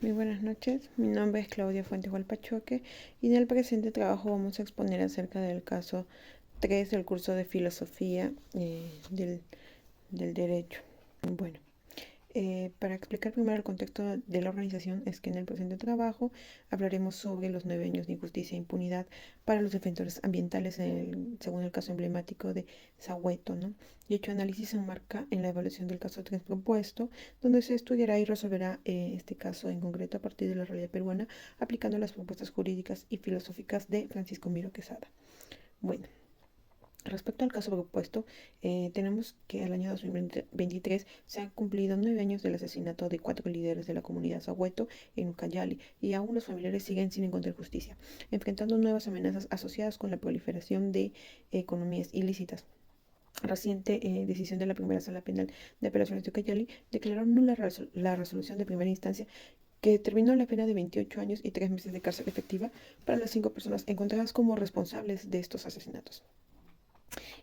Muy buenas noches, mi nombre es Claudia Fuentes Hualpachoque y en el presente trabajo vamos a exponer acerca del caso 3 del curso de filosofía del derecho. Bueno, para explicar primero el contexto de la organización es que en el presente trabajo hablaremos sobre los 9 años de injusticia e impunidad para los defensores ambientales según el caso emblemático de Sahueto, ¿no? Dicho análisis se enmarca en la evaluación del caso 3 propuesto, donde se estudiará y resolverá este caso en concreto a partir de la realidad peruana, aplicando las propuestas jurídicas y filosóficas de Francisco Miro Quesada. Bueno, respecto al caso propuesto, tenemos que el año 2023 se han cumplido 9 años del asesinato de 4 líderes de la comunidad Sahueto en Ucayali y aún los familiares siguen sin encontrar justicia, enfrentando nuevas amenazas asociadas con la proliferación de economías ilícitas. Reciente decisión de la primera sala penal de apelaciones de Ucayali declaró nula la resolución de primera instancia que determinó la pena de 28 años y 3 meses de cárcel efectiva para las 5 personas encontradas como responsables de estos asesinatos.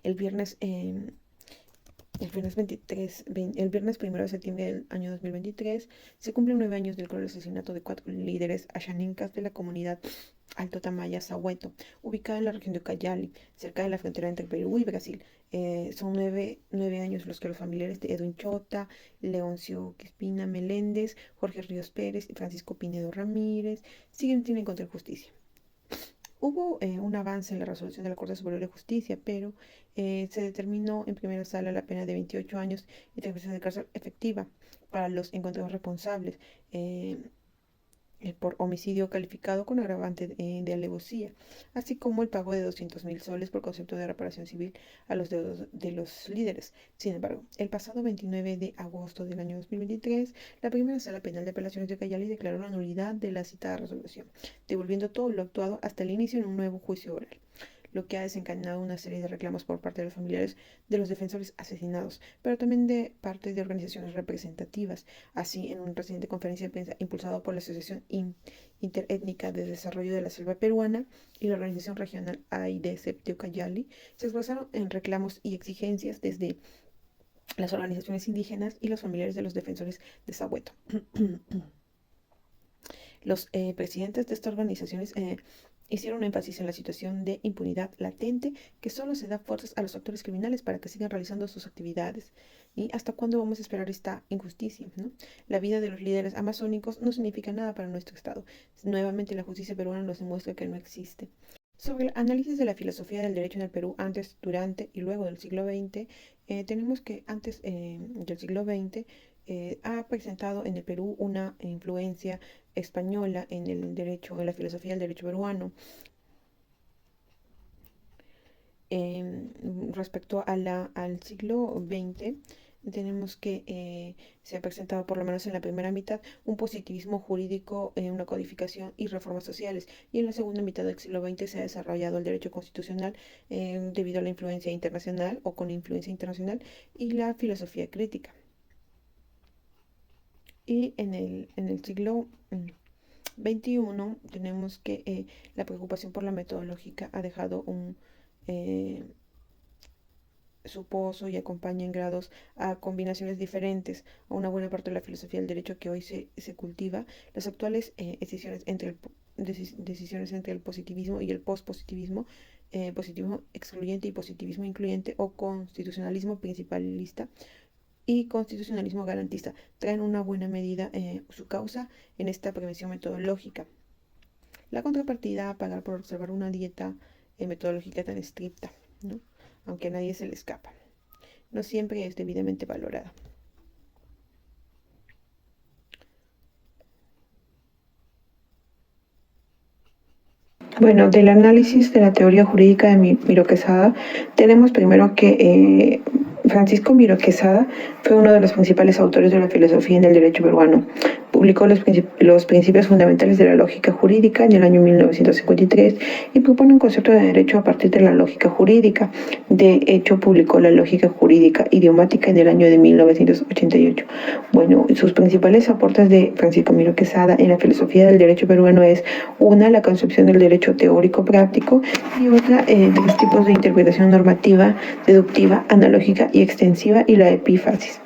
El viernes, eh, el viernes 1 de septiembre del año 2023 se cumplen 9 años del cruel asesinato de 4 líderes ayaninkas de la comunidad Alto Tamaya, Sahueto, ubicada en la región de Ucayali, cerca de la frontera entre Perú y Brasil. Son 9 años los que los familiares de Edwin Chota, Leoncio Quispina Meléndez, Jorge Ríos Pérez y Francisco Pinedo Ramírez siguen sin encontrar justicia. Hubo un avance en la resolución de la Corte Superior de Justicia, pero se determinó en primera sala la pena de 28 años y 3 meses de cárcel efectiva para los encontrados responsables. Eh, por homicidio calificado con agravante de alevosía, así como el pago de 200.000 soles por concepto de reparación civil a los deudos de los líderes. Sin embargo, el pasado 29 de agosto del año 2023, la primera sala penal de apelaciones de Cayali declaró la nulidad de la citada resolución, devolviendo todo lo actuado hasta el inicio en un nuevo juicio oral, lo que ha desencadenado una serie de reclamos por parte de los familiares de los defensores asesinados, pero también de parte de organizaciones representativas. Así, en una reciente conferencia de prensa impulsada por la Asociación Interétnica de Desarrollo de la Selva Peruana y la Organización Regional AIDC de Ucayali, se expresaron en reclamos y exigencias desde las organizaciones indígenas y los familiares de los defensores de Sahueto. Los presidentes de estas organizaciones hicieron énfasis en la situación de impunidad latente que solo se da fuerzas a los actores criminales para que sigan realizando sus actividades. ¿Y hasta cuándo vamos a esperar esta injusticia, ¿no? La vida de los líderes amazónicos no significa nada para nuestro Estado. Nuevamente la justicia peruana nos demuestra que no existe. Sobre el análisis de la filosofía del derecho en el Perú antes, durante y luego del siglo XX, tenemos que antes del siglo XX ha presentado en el Perú una influencia española en el derecho, en la filosofía del derecho peruano. Respecto al siglo XX, tenemos que se ha presentado, por lo menos en la primera mitad, un positivismo jurídico, una codificación y reformas sociales. Y en la segunda mitad del siglo XX se ha desarrollado el derecho constitucional debido a la influencia internacional o con influencia internacional y la filosofía crítica. Y en el siglo XXI tenemos que la preocupación por la metodológica ha dejado eh, su pozo y acompaña en grados a combinaciones diferentes a una buena parte de la filosofía del derecho que hoy se cultiva. Las actuales decisiones entre el positivismo y el pospositivismo, positivismo excluyente y positivismo incluyente o constitucionalismo principalista y constitucionalismo garantista, traen una buena medida su causa en esta prevención metodológica. La contrapartida a pagar por observar una dieta metodológica tan estricta, ¿no? Aunque a nadie se le escapa, no siempre es debidamente valorada. Bueno, del análisis de la teoría jurídica de Miro Quesada, tenemos primero que Francisco Miro Quesada fue uno de los principales autores de la filosofía en el derecho peruano. Publicó los principios fundamentales de la lógica jurídica en el año 1953 y propone un concepto de derecho a partir de la lógica jurídica. De hecho, publicó la lógica jurídica idiomática en el año de 1988. Bueno, sus principales aportes de Francisco Miro Quesada en la filosofía del derecho peruano es una, la concepción del derecho teórico práctico y otra, de los tipos de interpretación normativa, deductiva, analógica y extensiva y la epífasis.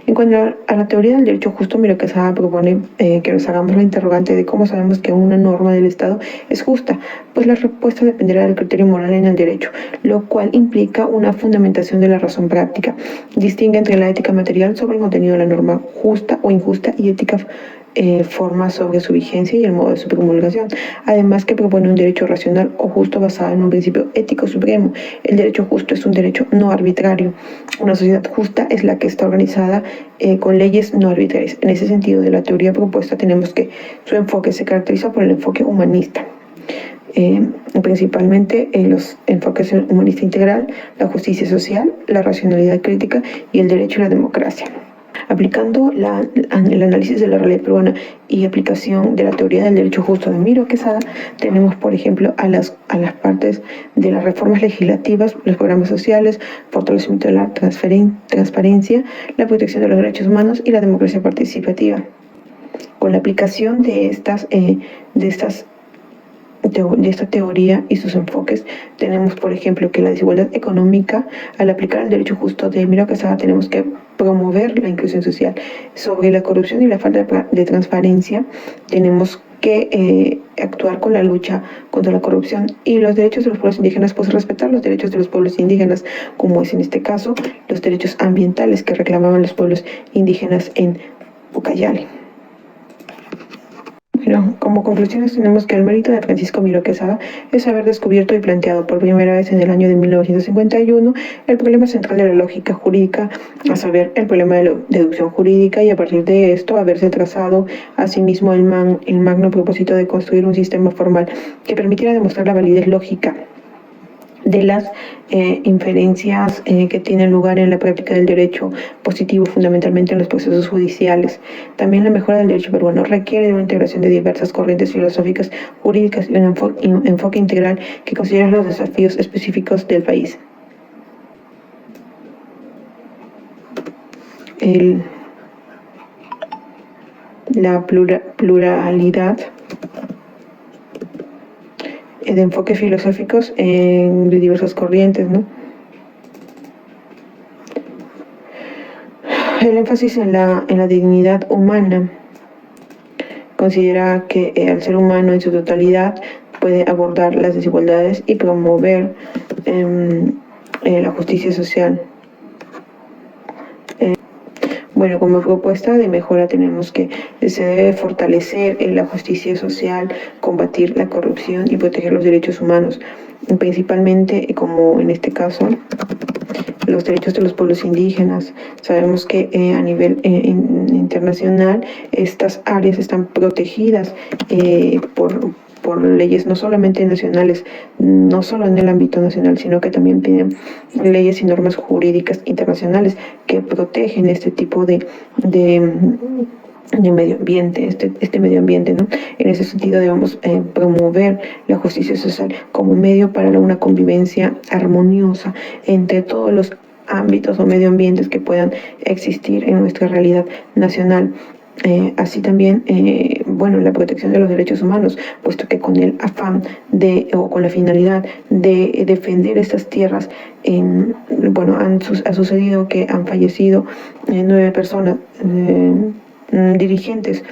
En cuanto a la teoría del derecho justo, Miro Quesada propone que nos hagamos la interrogante de cómo sabemos que una norma del Estado es justa, pues la respuesta dependerá del criterio moral en el derecho, lo cual implica una fundamentación de la razón práctica. Distingue entre la ética material sobre el contenido de la norma justa o injusta y ética forma sobre su vigencia y el modo de su promulgación. Además que propone un derecho racional o justo basado en un principio ético supremo. El derecho justo es un derecho no arbitrario. Una sociedad justa es la que está organizada con leyes no arbitrarias. En ese sentido, de la teoría propuesta tenemos que su enfoque se caracteriza por el enfoque humanista. Principalmente los enfoques humanista integral, la justicia social, la racionalidad crítica y el derecho a la democracia. Aplicando el análisis de la realidad peruana y aplicación de la teoría del derecho justo de Miro Quesada, tenemos, por ejemplo, a las partes de las reformas legislativas, los programas sociales, fortalecimiento de la transparencia, la protección de los derechos humanos y la democracia participativa. Con la aplicación de esta teoría y sus enfoques, tenemos, por ejemplo, que la desigualdad económica, al aplicar el derecho justo de Miro Quesada, tenemos que promover la inclusión social. Sobre la corrupción y la falta de transparencia, tenemos que actuar con la lucha contra la corrupción y los derechos de los pueblos indígenas, pues respetar los derechos de los pueblos indígenas, como es en este caso los derechos ambientales que reclamaban los pueblos indígenas en Ucayali. Bueno, como conclusiones tenemos que el mérito de Francisco Miro Quesada es haber descubierto y planteado por primera vez en el año de 1951 el problema central de la lógica jurídica, a saber, el problema de la deducción jurídica, y a partir de esto haberse trazado asimismo el magno propósito de construir un sistema formal que permitiera demostrar la validez lógica de las inferencias que tienen lugar en la práctica del derecho positivo, fundamentalmente en los procesos judiciales. También la mejora del derecho peruano requiere de una integración de diversas corrientes filosóficas, jurídicas y un enfoque integral que considere los desafíos específicos del país. La pluralidad de enfoques filosóficos de diversas corrientes, ¿no? El énfasis en la dignidad humana considera que el ser humano en su totalidad puede abordar las desigualdades y promover la justicia social. Bueno, como propuesta de mejora tenemos que se debe fortalecer la justicia social, combatir la corrupción y proteger los derechos humanos, principalmente, como en este caso, los derechos de los pueblos indígenas. Sabemos que a nivel internacional estas áreas están protegidas por leyes no solamente nacionales, no solo en el ámbito nacional, sino que también tienen leyes y normas jurídicas internacionales que protegen este tipo de medio ambiente, este medio ambiente, ¿no? En ese sentido debemos promover la justicia social como medio para una convivencia armoniosa entre todos los ámbitos o medio ambientes que puedan existir en nuestra realidad nacional. Así también, bueno, la protección de los derechos humanos, puesto que con el afán o con la finalidad de defender estas tierras, bueno, ha sucedido que han fallecido 9 personas, dirigentes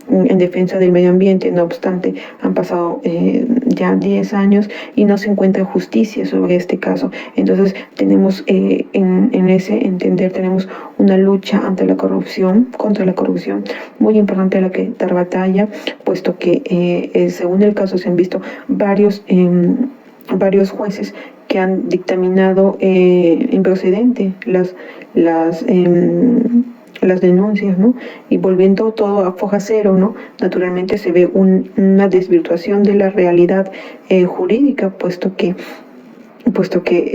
en defensa del medio ambiente. No obstante, han pasado ya 10 años y no se encuentra justicia sobre este caso. Entonces tenemos en ese entender tenemos una lucha contra la corrupción muy importante a la que dar batalla, puesto que según el caso se han visto varios jueces que han dictaminado improcedente las denuncias, ¿no? Y volviendo todo a foja cero, ¿no? Naturalmente se ve una desvirtuación de la realidad jurídica, puesto que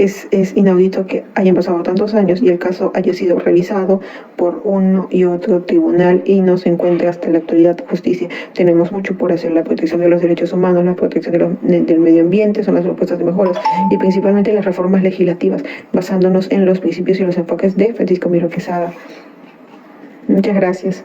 es inaudito que hayan pasado tantos años y el caso haya sido revisado por uno y otro tribunal y no se encuentra hasta la actualidad justicia. Tenemos mucho por hacer. La protección de los derechos humanos, la protección del medio ambiente son las propuestas de mejoras, y principalmente las reformas legislativas, basándonos en los principios y los enfoques de Francisco Miro Quesada. Muchas gracias.